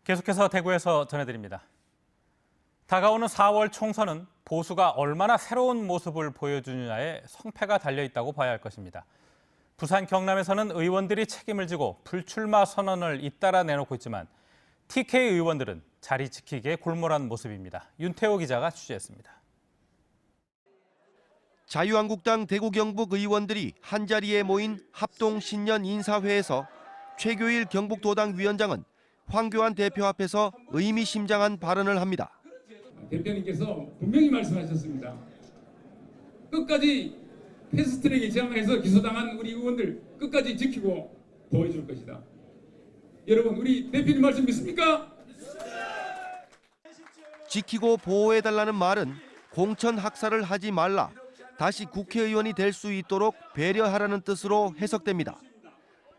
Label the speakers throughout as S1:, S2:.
S1: 계속해서 대구에서 전해드립니다. 다가오는 4월 총선은 보수가 얼마나 새로운 모습을 보여주느냐에 성패가 달려있다고 봐야 할 것입니다. 부산 경남에서는 의원들이 책임을 지고 불출마 선언을 잇따라 내놓고 있지만 TK 의원들은 자리 지키기에 골몰한 모습입니다. 윤태호 기자가 취재했습니다.
S2: 자유한국당 대구 경북 의원들이 한자리에 모인 합동 신년 인사회에서 최교일 경북도당 위원장은 황교안 대표 앞에서 의미심장한 발언을 합니다.
S3: 대표님께서 분명히 말씀하셨습니다. 끝까지 패스트트랙에 지향해서 기소당한 우리 의원들 끝까지 지키고 보호해줄 것이다. 여러분, 우리 대표님 말씀 믿습니까?
S2: 지키고 보호해달라는 말은 공천 학살을 하지 말라, 다시 국회의원이 될 수 있도록 배려하라는 뜻으로 해석됩니다.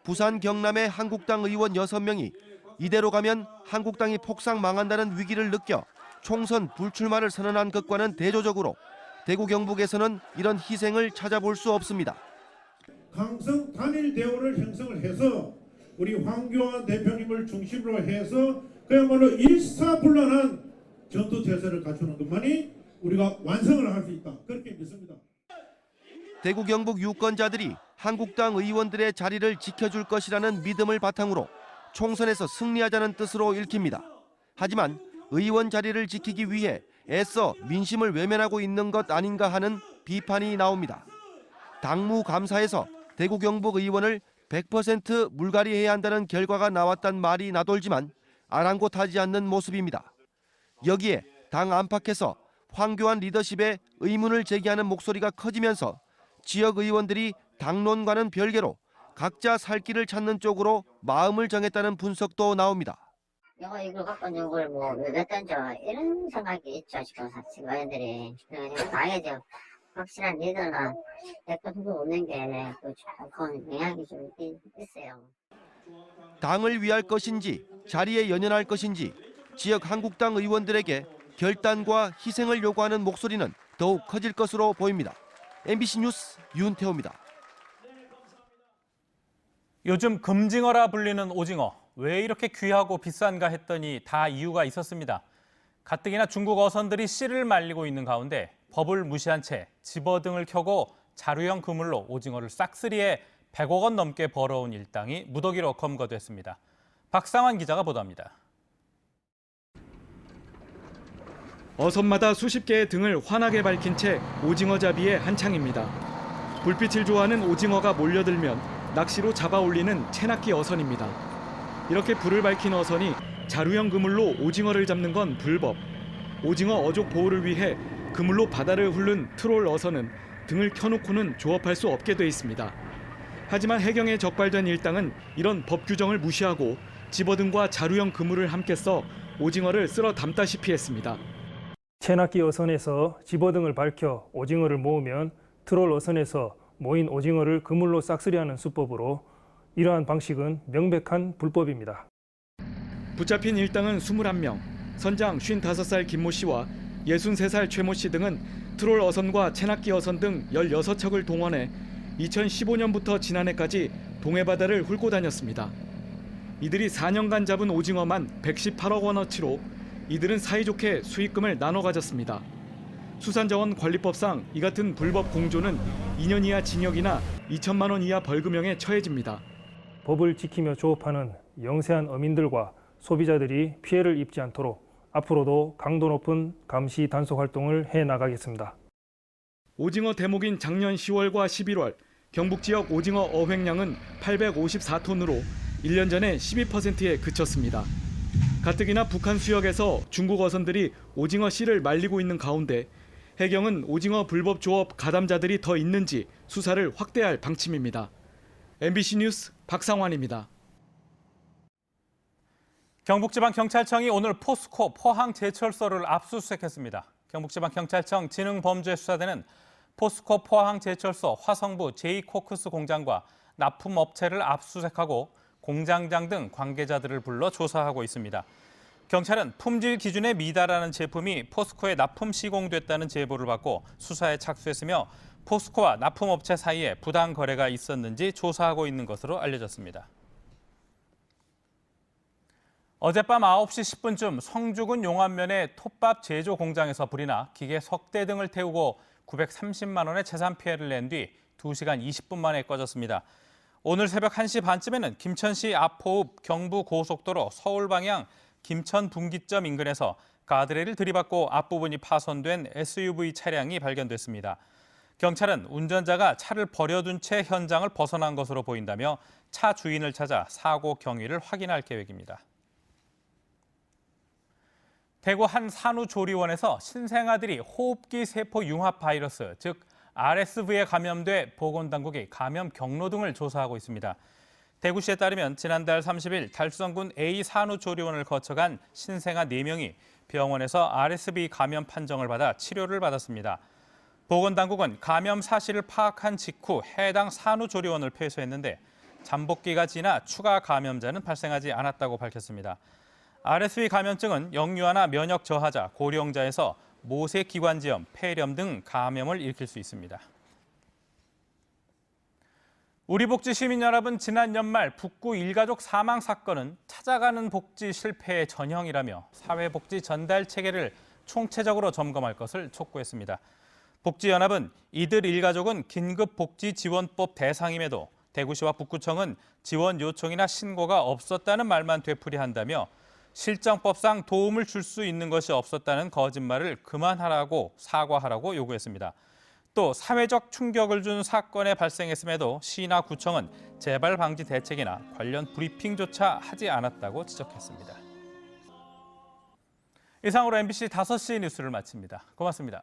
S2: 부산 경남의 한국당 의원 6명이 이대로 가면 한국당이 폭삭 망한다는 위기를 느껴 총선 불출마를 선언한 것과는 대조적으로 대구 경북에서는 이런 희생을 찾아볼 수 없습니다.
S4: 강성 단일 대우를 형성을 해서 우리 황교안 대표님을 중심으로 해서 그야말로 일사불란한 전투태세를 갖추는 것만이 우리가 완성을 할 수 있다. 그렇게 믿습니다.
S2: 대구 경북 유권자들이 한국당 의원들의 자리를 지켜줄 것이라는 믿음을 바탕으로 총선에서 승리하자는 뜻으로 읽힙니다. 하지만 의원 자리를 지키기 위해 애써 민심을 외면하고 있는 것 아닌가 하는 비판이 나옵니다. 당무감사에서 대구 경북 의원을 100% 물갈이해야 한다는 결과가 나왔단 말이 나돌지만 아랑곳하지 않는 모습입니다. 여기에 당 안팎에서 황교안 리더십에 의문을 제기하는 목소리가 커지면서 지역 의원들이 당론과는 별개로 각자 살 길을 찾는 쪽으로 마음을 정했다는 분석도 나옵니다.
S5: 내가 이걸 갖고 있는 걸 왜 던져 이런 생각이 있죠. 지금 의원들이 당에서 확실한 리더나 대표도 없는 게 조금 영향이 좀 있어요.
S2: 당을 위할 것인지 자리에 연연할 것인지 지역 한국당 의원들에게 결단과 희생을 요구하는 목소리는 더욱 커질 것으로 보입니다. MBC 뉴스 윤태호입니다.
S1: 요즘 금징어라 불리는 오징어, 왜 이렇게 귀하고 비싼가 했더니 다 이유가 있었습니다. 가뜩이나 중국 어선들이 씨를 말리고 있는 가운데 법을 무시한 채 집어등을 켜고 자루형 그물로 오징어를 싹쓸이해 100억 원 넘게 벌어온 일당이 무더기로 검거됐습니다. 박상환 기자가 보도합니다.
S6: 어선마다 수십 개의 등을 환하게 밝힌 채 오징어 잡이에 한창입니다. 불빛을 좋아하는 오징어가 몰려들면 낚시로 잡아 올리는 채낚기 어선입니다. 이렇게 불을 밝힌 어선이 자루형 그물로 오징어를 잡는 건 불법. 오징어 어족 보호를 위해 그물로 바다를 훑는 트롤 어선은 등을 켜놓고는 조업할 수 없게 돼 있습니다. 하지만 해경에 적발된 일당은 이런 법 규정을 무시하고 집어등과 자루형 그물을 함께 써 오징어를 쓸어 담다시피 했습니다.
S7: 채낚기 어선에서 집어등을 밝혀 오징어를 모으면 트롤 어선에서 모인 오징어를 그물로 싹쓸이하는 수법으로 이러한 방식은 명백한 불법입니다.
S6: 붙잡힌 일당은 21명, 선장 55살 김모 씨와 63살 최모 씨 등은 트롤 어선과 채낚기 어선 등 16척을 동원해 2015년부터 지난해까지 동해바다를 훑고 다녔습니다. 이들이 4년간 잡은 오징어만 118억 원어치로 이들은 사이좋게 수익금을 나눠 가졌습니다. 수산자원관리법상 이 같은 불법 공조는 2년 이하 징역이나 2천만 원 이하 벌금형에 처해집니다.
S7: 법을 지키며 조업하는 영세한 어민들과 소비자들이 피해를 입지 않도록 앞으로도 강도 높은 감시 단속 활동을 해나가겠습니다.
S6: 오징어 대목인 작년 10월과 11월 경북 지역 오징어 어획량은 854톤으로 1년 전에 12%에 그쳤습니다. 가뜩이나 북한 수역에서 중국 어선들이 오징어 씨를 말리고 있는 가운데 해경은 오징어 불법 조업 가담자들이 더 있는지 수사를 확대할 방침입니다. MBC 뉴스 박상환입니다.
S1: 경북지방경찰청이 오늘 포스코 포항제철소를 압수수색했습니다. 경북지방경찰청 지능범죄수사대는 포스코 포항제철소 화성부 제이코크스 공장과 납품업체를 압수수색하고 공장장 등 관계자들을 불러 조사하고 있습니다. 경찰은 품질 기준에 미달하는 제품이 포스코에 납품 시공됐다는 제보를 받고 수사에 착수했으며 포스코와 납품업체 사이에 부당 거래가 있었는지 조사하고 있는 것으로 알려졌습니다. 어젯밤 9시 10분쯤 성주군 용안면의 톱밥 제조 공장에서 불이 나 기계 석 대 등을 태우고 930만 원의 재산 피해를 낸 뒤 2시간 20분 만에 꺼졌습니다. 오늘 새벽 1시 반쯤에는 김천시 앞호읍 경부고속도로 서울 방향 김천 분기점 인근에서 가드레일을 들이받고 앞부분이 파손된 SUV 차량이 발견됐습니다. 경찰은 운전자가 차를 버려둔 채 현장을 벗어난 것으로 보인다며 차 주인을 찾아 사고 경위를 확인할 계획입니다. 대구 한 산후조리원에서 신생아들이 호흡기 세포 융합 바이러스, 즉 RSV에 감염돼 보건당국이 감염 경로 등을 조사하고 있습니다. 대구시에 따르면 지난달 30일 달수성군 A 산후조리원을 거쳐간 신생아 4명이 병원에서 RSV 감염 판정을 받아 치료를 받았습니다. 보건당국은 감염 사실을 파악한 직후 해당 산후조리원을 폐쇄했는데 잠복기가 지나 추가 감염자는 발생하지 않았다고 밝혔습니다. RSV 감염증은 영유아나 면역 저하자, 고령자에서 모세기관지염, 폐렴 등 감염을 일으킬 수 있습니다. 우리 복지 시민 여러분, 지난 연말 북구 일가족 사망 사건은 찾아가는 복지 실패의 전형이라며 사회복지 전달 체계를 총체적으로 점검할 것을 촉구했습니다. 복지연합은 이들 일가족은 긴급복지지원법 대상임에도 대구시와 북구청은 지원 요청이나 신고가 없었다는 말만 되풀이한다며 실정법상 도움을 줄 수 있는 것이 없었다는 거짓말을 그만하라고 사과하라고 요구했습니다. 또 사회적 충격을 준 사건이 발생했음에도 시나 구청은 재발 방지 대책이나 관련 브리핑조차 하지 않았다고 지적했습니다. 이상으로 MBC 5시 뉴스를 마칩니다. 고맙습니다.